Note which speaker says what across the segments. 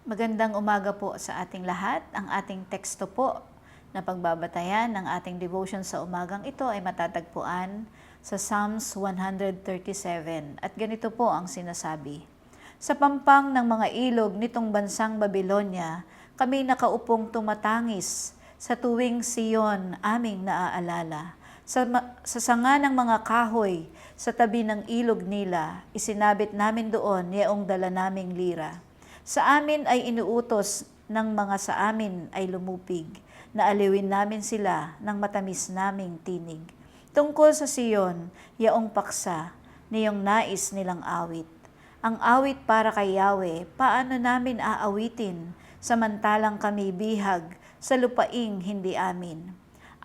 Speaker 1: Magandang umaga po sa ating lahat. Ang ating teksto po na pagbabatayan ng ating devotion sa umagang ito ay matatagpuan sa Psalms 137. At ganito po ang sinasabi: Sa pampang ng mga ilog nitong bansang Babylonia, kami nakaupong tumatangis sa tuwing Siyon aming naaalala. Sa sanga ng mga kahoy sa tabi ng ilog nila, isinabit namin doon yaong dala naming lira. Sa amin ay inuutos ng mga sa amin ay lumupig, na aliwin namin sila ng matamis naming tinig. Tungkol sa Siyon, yaong paksa, niyong nais nilang awit. Ang awit para kay Yahweh, paano namin aawitin, samantalang kami bihag sa lupaing hindi amin.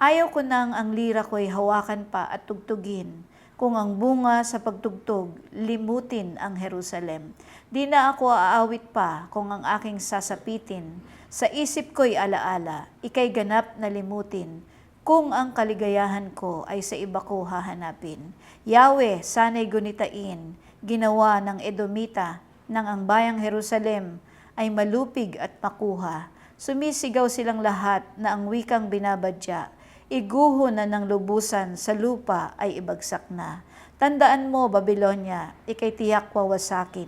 Speaker 1: Ayaw ko nang ang lira ko'y hawakan pa at tugtugin, kung ang bunga sa pagtugtog, limutin ang Jerusalem. Di na ako aawit pa kung ang aking sasapitin. Sa isip ko'y alaala, ika'y ganap na limutin. Kung ang kaligayahan ko ay sa iba ko hahanapin. Yahweh, sana'y gunitain, ginawa ng Edomita, nang ang bayang Jerusalem ay malupig at makuha. Sumisigaw silang lahat na ang wikang binabadya. Iguho na ng lubusan sa lupa ay ibagsak na. Tandaan mo, Babylonia, ika'y tiyak wawasakin.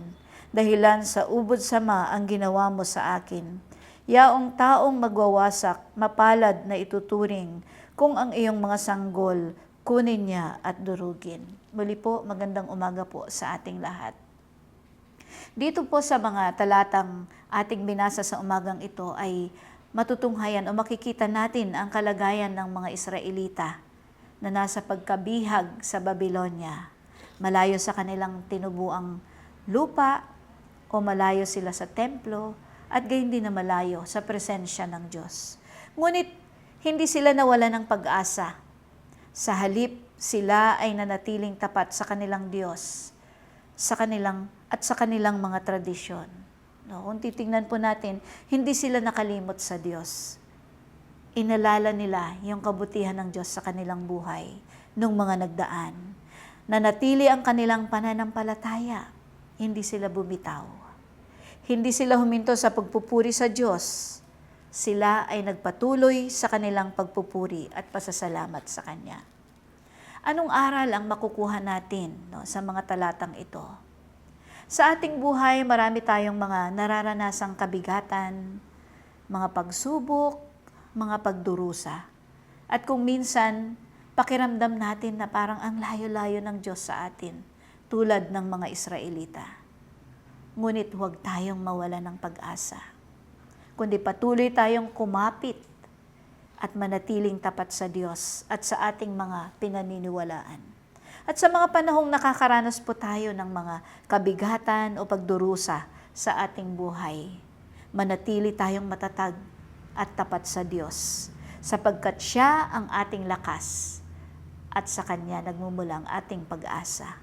Speaker 1: Dahilan sa ubod sama ang ginawa mo sa akin. Yaong taong magwawasak, mapalad na ituturing, kung ang iyong mga sanggol, kunin niya at durugin. Muli po, magandang umaga po sa ating lahat. Dito po sa mga talatang ating binasa sa umagang ito ay matutunghayan o makikita natin ang kalagayan ng mga Israelita na nasa pagkabihag sa Babylonia. Malayo sa kanilang tinubuang lupa o malayo sila sa templo at gayon din na malayo sa presensya ng Diyos. Ngunit hindi sila nawala ng pag-asa. Sa halip, sila ay nanatiling tapat sa kanilang Diyos, sa kanilang mga tradisyon. No, kung titingnan po natin, hindi sila nakalimot sa Diyos. Inalala nila yung kabutihan ng Diyos sa kanilang buhay nung mga nagdaan. Nanatili ang kanilang pananampalataya. Hindi sila bumitaw. Hindi sila huminto sa pagpupuri sa Diyos. Sila ay nagpatuloy sa kanilang pagpupuri at pasasalamat sa Kanya. Anong aral ang makukuha natin sa mga talatang ito? Sa ating buhay, marami tayong mga nararanasang kabigatan, mga pagsubok, mga pagdurusa. At kung minsan, pakiramdam natin na parang ang layo-layo ng Diyos sa atin, tulad ng mga Israelita. Ngunit huwag tayong mawala ng pag-asa, kundi patuloy tayong kumapit at manatiling tapat sa Diyos at sa ating mga pinaniniwalaan. At sa mga panahong nakakaranas po tayo ng mga kabigatan o pagdurusa sa ating buhay, manatili tayong matatag at tapat sa Diyos, sapagkat Siya ang ating lakas at sa Kanya nagmumula ang ating pag-asa.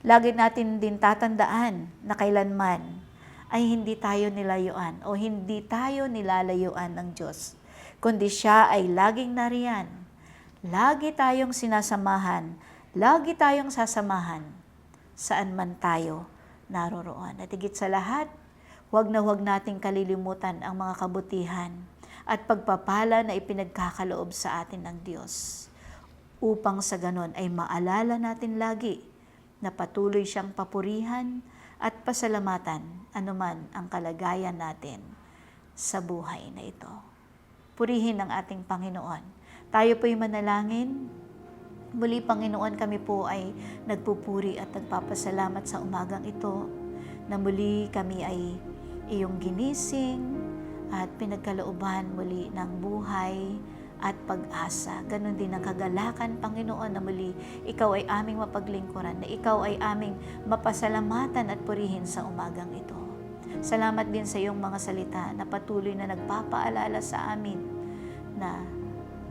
Speaker 1: Lagi natin din tatandaan na kailanman ay hindi tayo nilayuan o hindi tayo nilalayuan ng Diyos, kundi Siya ay laging nariyan. Lagi tayong sinasamahan, lagi tayong sasamahan saan man tayo naroroon. At higit sa lahat, huwag nating kalilimutan ang mga kabutihan at pagpapala na ipinagkakaloob sa atin ng Diyos, upang sa ganon ay maalala natin lagi na patuloy siyang papurihan at pasalamatan anuman ang kalagayan natin sa buhay na ito. Purihin ang ating Panginoon. Tayo po'y manalangin. Muli, Panginoon, kami po ay nagpupuri at nagpapasalamat sa umagang ito na muli kami ay iyong ginising at pinagkalooban muli ng buhay at pag-asa. Ganon din ang kagalakan, Panginoon, na muli ikaw ay aming mapaglingkuran, na ikaw ay aming mapasalamatan at purihin sa umagang ito. Salamat din sa iyong mga salita na patuloy na nagpapaalala sa amin na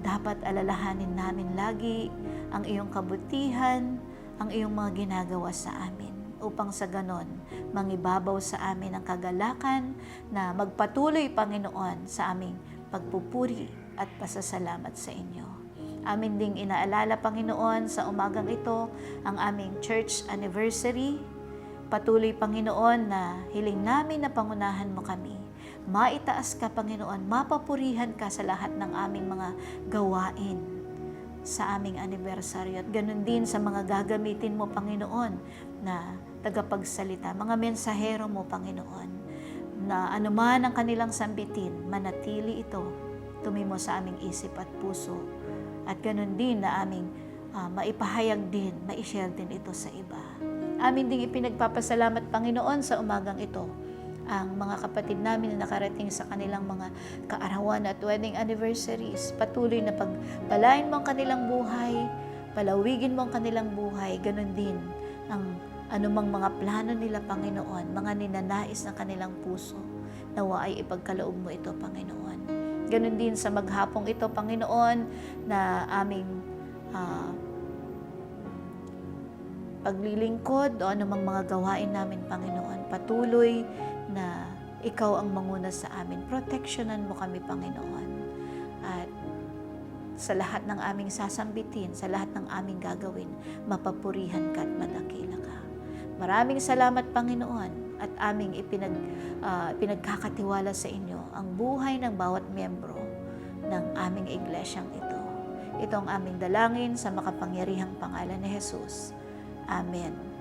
Speaker 1: dapat alalahanin namin lagi ang iyong kabutihan, ang iyong mga ginagawa sa amin, upang sa ganon, mangibabaw sa amin ang kagalakan na magpatuloy, Panginoon, sa aming pagpupuri at pasasalamat sa inyo. Amin ding inaalala, Panginoon, sa umagang ito, ang aming church anniversary. Patuloy, Panginoon, na hiling namin na pangunahan mo kami maitaas ka, Panginoon, mapapurihan ka sa lahat ng aming mga gawain sa aming anibersaryo. At ganun din sa mga gagamitin mo, Panginoon, na tagapagsalita, mga mensahero mo, Panginoon, na anuman ang kanilang sambitin, manatili ito tumimo sa aming isip at puso. At ganun din na aming maipahayag din, ma-share din ito sa iba. Amin ding ipinagpapasalamat, Panginoon, sa umagang ito ang mga kapatid namin na nakarating sa kanilang mga kaarawan at wedding anniversaries. Patuloy na pagpalain mo ang kanilang buhay, palawigin mo ang kanilang buhay, ganun din ang anumang mga plano nila, Panginoon, mga ninanais ng kanilang puso, nawa ay ipagkaloob mo ito, Panginoon. Ganun din sa maghapong ito, Panginoon, na aming paglilingkod o anumang mga gawain namin, Panginoon. Patuloy na ikaw ang manguna sa amin. Proteksyonan mo kami, Panginoon. At sa lahat ng aming sasambitin, sa lahat ng aming gagawin, mapapurihan ka at madakila ka. Maraming salamat, Panginoon, at aming pinagkakatiwala sa inyo ang buhay ng bawat miyembro ng aming iglesyang ito. Ito ang aming dalangin sa makapangyarihang pangalan ni Jesus. Amen.